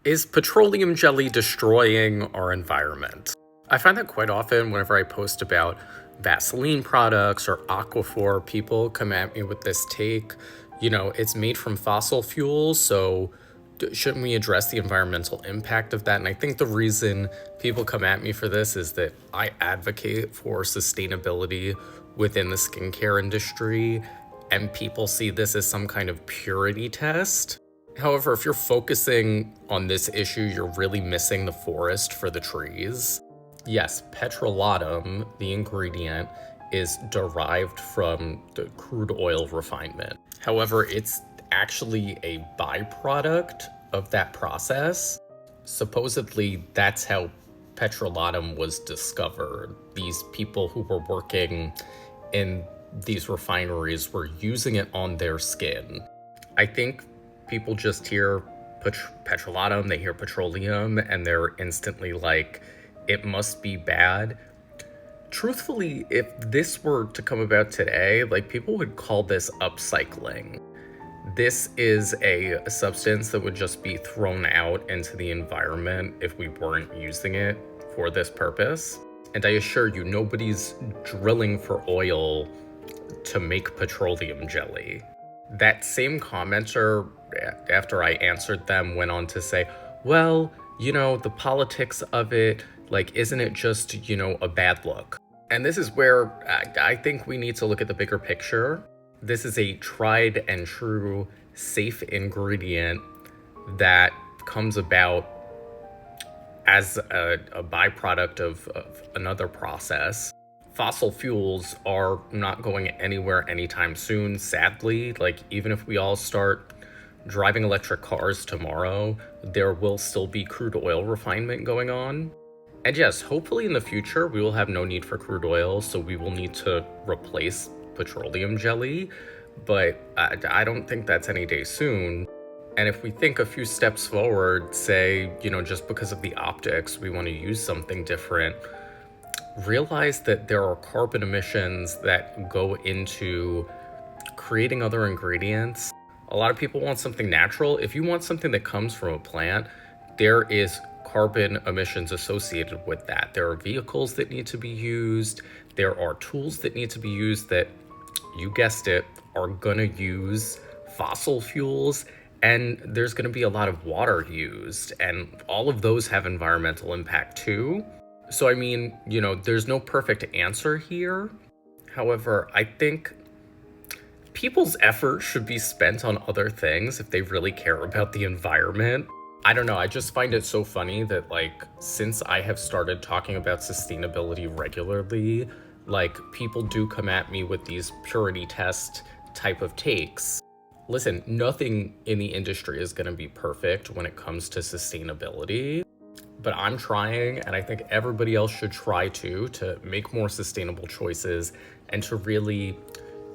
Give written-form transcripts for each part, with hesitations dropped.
Is petroleum jelly destroying our environment? I find that quite often whenever I post about Vaseline products or Aquaphor, people come at me with this take, it's made from fossil fuels, so shouldn't we address the environmental impact of that? And I think the reason people come at me for this is that I advocate for sustainability within the skincare industry, and people see this as some kind of purity test. However, if you're focusing on this issue, you're really missing the forest for the trees. Yes, petroleum, the ingredient, is derived from the crude oil refinement. However, it's actually a byproduct of that process. Supposedly, that's how petroleum was discovered. These people who were working in these refineries were using it on their skin. I think people just hear petroleum, they hear petroleum, and they're instantly like, it must be bad. Truthfully, if this were to come about today, people would call this upcycling. This is a substance that would just be thrown out into the environment if we weren't using it for this purpose. And I assure you, nobody's drilling for oil to make petroleum jelly. That same commenter, after I answered them, went on to say, well, the politics of it, isn't it just, a bad look? And this is where I think we need to look at the bigger picture. This is a tried and true safe ingredient that comes about as a byproduct of another process. Fossil fuels are not going anywhere anytime soon, sadly. Even if we all start driving electric cars tomorrow, there will still be crude oil refinement going on. And yes, hopefully in the future, we will have no need for crude oil, so we will need to replace petroleum jelly. But I don't think that's any day soon. And if we think a few steps forward, say, just because of the optics, we want to use something different, realize that there are carbon emissions that go into creating other ingredients. A lot of people want something natural. If you want something that comes from a plant, there is carbon emissions associated with that. There are vehicles that need to be used. There are tools that need to be used that, you guessed it, are gonna use fossil fuels. And there's gonna be a lot of water used. And all of those have environmental impact too. So, there's no perfect answer here. However, I think people's effort should be spent on other things if they really care about the environment. I don't know, I just find it so funny that, since I have started talking about sustainability regularly, people do come at me with these purity test type of takes. Listen, nothing in the industry is gonna be perfect when it comes to sustainability. But I'm trying, and I think everybody else should try too, to make more sustainable choices and to really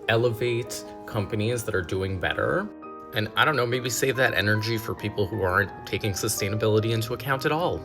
elevate companies that are doing better. And I don't know, maybe save that energy for people who aren't taking sustainability into account at all.